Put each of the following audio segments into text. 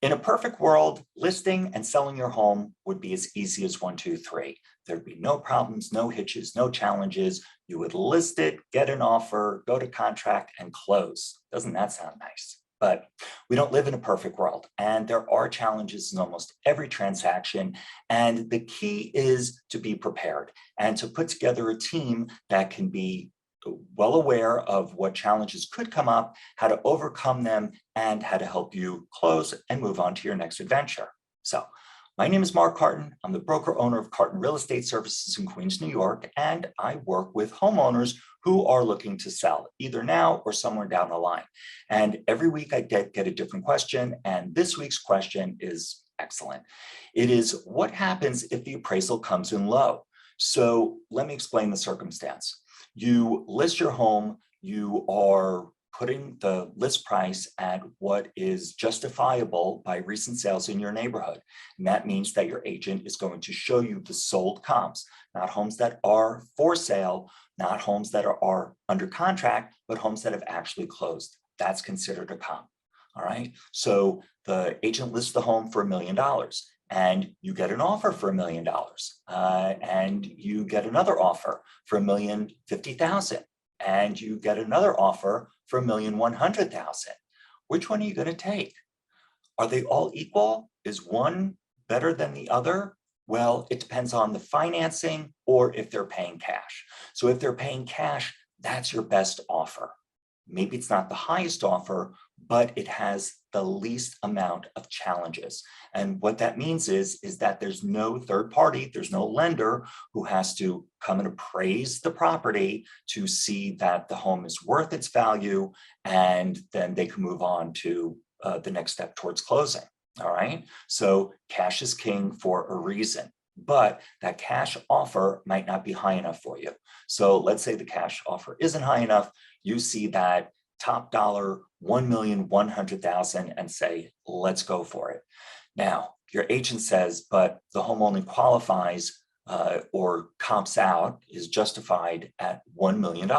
In a perfect world, listing and selling your home would be as easy as one, two, three. There'd be no problems, no hitches, no challenges. You would list it, get an offer, go to contract, and close. Doesn't that sound nice? But we don't live in a perfect world, and there are challenges in almost every transaction. And the key is to be prepared and to put together a team that can be well aware of what challenges could come up, how to overcome them, and how to help you close and move on to your next adventure. So my name is Mark Carton. I'm the broker owner of Carton Real Estate Services in Queens, New York, and I work with homeowners who are looking to sell either now or somewhere down the line. And every week I get a different question, and this week's question is excellent. It is, what happens if the appraisal comes in low? So let me explain the circumstance. You list your home, you are putting the list price at what is justifiable by recent sales in your neighborhood. And that means that your agent is going to show you the sold comps, not homes that are for sale, not homes that are under contract, but homes that have actually closed. That's considered a comp. All right. So the agent lists the home for $1 million. And you get an offer for $1 million, and you get another offer for $1,050,000, and you get another offer for $1,100,000. Which one are you going to take? Are they all equal? Is one better than the other? Well, it depends on the financing or if they're paying cash. So if they're paying cash, that's your best offer. Maybe it's not the highest offer, but it has the least amount of challenges. And what that means is that there's no third party, there's no lender who has to come and appraise the property to see that the home is worth its value, and then they can move on to the next step towards closing. All right. So cash is king for a reason, but that cash offer might not be high enough for you. So let's say the cash offer isn't high enough. You see that top dollar, $1,100,000, and say, let's go for it. Now, your agent says, but the home only qualifies or comps out, is justified at $1 million.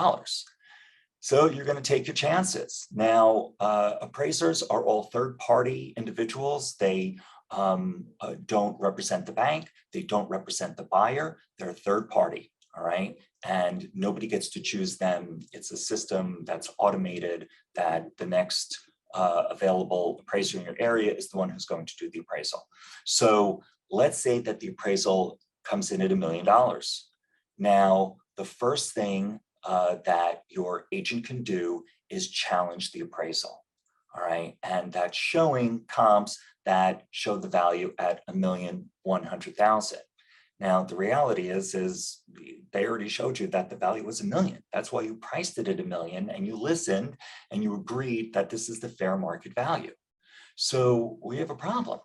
So you're going to take your chances. Now, appraisers are all third-party individuals. They don't represent the bank. They don't represent the buyer. They're a third party, all right? And nobody gets to choose them. It's a system that's automated, that the next available appraiser in your area is the one who's going to do the appraisal. So let's say that the appraisal comes in at $1 million. Now, the first thing that your agent can do is challenge the appraisal, all right? And that's showing comps that show the value at $1,100,000. Now, the reality is they already showed you that the value was $1 million. That's why you priced it at $1 million, and you listened and you agreed that this is the fair market value. So we have a problem.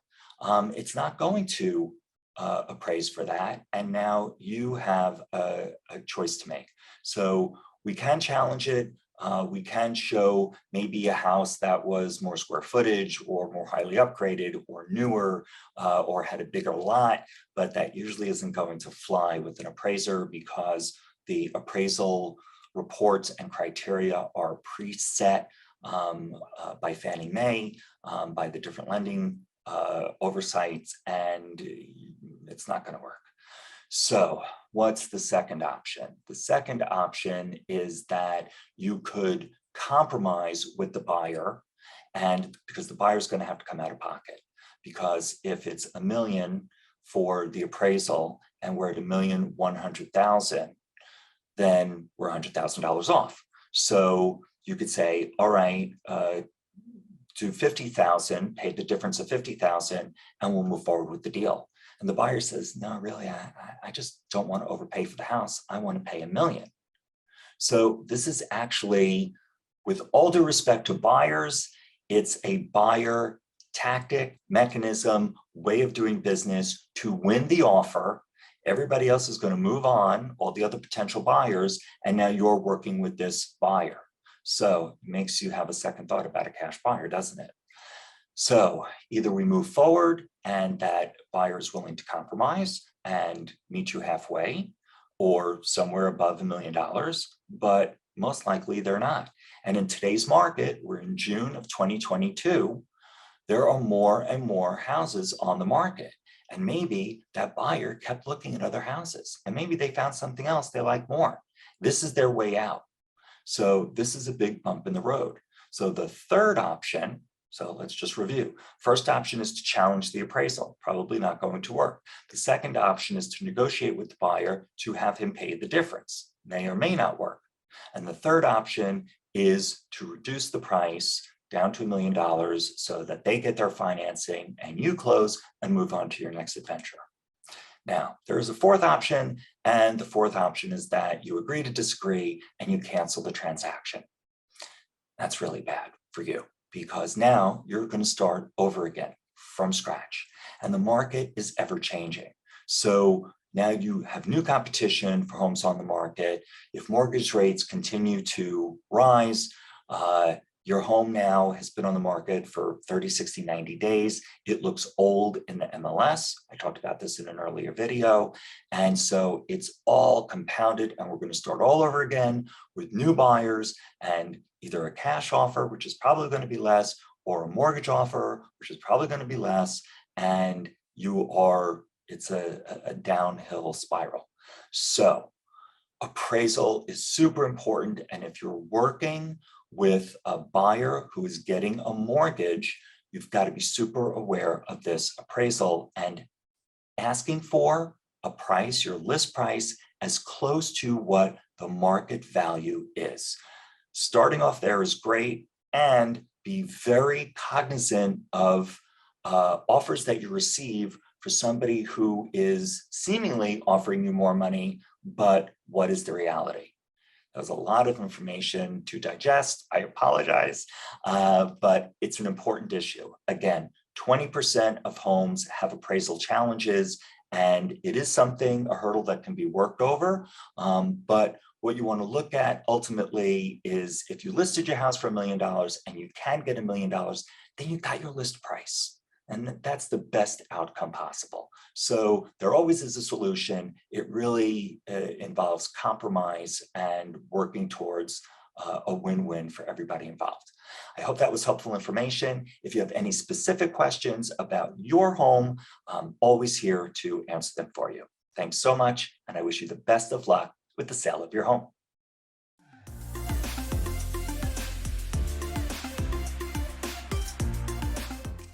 It's not going to appraise for that. And now you have a choice to make. So we can challenge it. We can show maybe a house that was more square footage or more highly upgraded or newer or had a bigger lot, but that usually isn't going to fly with an appraiser because the appraisal reports and criteria are preset by Fannie Mae, by the different lending oversights, and it's not going to work. So what's the second option? The second option is that you could compromise with the buyer, and because the buyer is going to have to come out of pocket, because if it's $1 million for the appraisal and we're at $1,100,000, then we're $100,000 off. So you could say, all right, do $50,000, pay the difference of $50,000, and we'll move forward with the deal. And the buyer says, no, really, I just don't want to overpay for the house. I want to pay $1 million. So this is actually, with all due respect to buyers, it's a buyer tactic, mechanism, way of doing business to win the offer. Everybody else is going to move on, all the other potential buyers, and now you're working with this buyer. So it makes you have a second thought about a cash buyer, doesn't it? So either we move forward and that buyer is willing to compromise and meet you halfway, or somewhere above $1 million, but most likely they're not. And in today's market, we're in June of 2022, there are more and more houses on the market. And maybe that buyer kept looking at other houses and maybe they found something else they like more. This is their way out. So this is a big bump in the road. So the third option, so let's just review. First option is to challenge the appraisal, probably not going to work. The second option is to negotiate with the buyer to have him pay the difference. May or may not work. And the third option is to reduce the price down to $1 million so that they get their financing and you close and move on to your next adventure. Now, there is a fourth option, and the fourth option is that you agree to disagree and you cancel the transaction. That's really bad for you because now you're going to start over again from scratch, and the market is ever changing. So now you have new competition for homes on the market. If mortgage rates continue to rise, your home now has been on the market for 30, 60, 90 days. It looks old in the MLS. I talked about this in an earlier video. And so it's all compounded, and we're going to start all over again with new buyers and either a cash offer, which is probably going to be less, or a mortgage offer, which is probably going to be less. And it's a downhill spiral. So appraisal is super important. And if you're working with a buyer who is getting a mortgage, you've got to be super aware of this appraisal and asking for a price, your list price, as close to what the market value is. Starting off there is great, and be very cognizant of offers that you receive for somebody who is seemingly offering you more money, but what is the reality? That was a lot of information to digest. I apologize, but it's an important issue. Again, 20% of homes have appraisal challenges, and it is a hurdle that can be worked over. But what you want to look at ultimately is if you listed your house for $1 million and you can get $1 million, then you got your list price. And that's the best outcome possible. So there always is a solution. It really involves compromise and working towards a win-win for everybody involved. I hope that was helpful information. If you have any specific questions about your home, I'm always here to answer them for you. Thanks so much, and I wish you the best of luck with the sale of your home.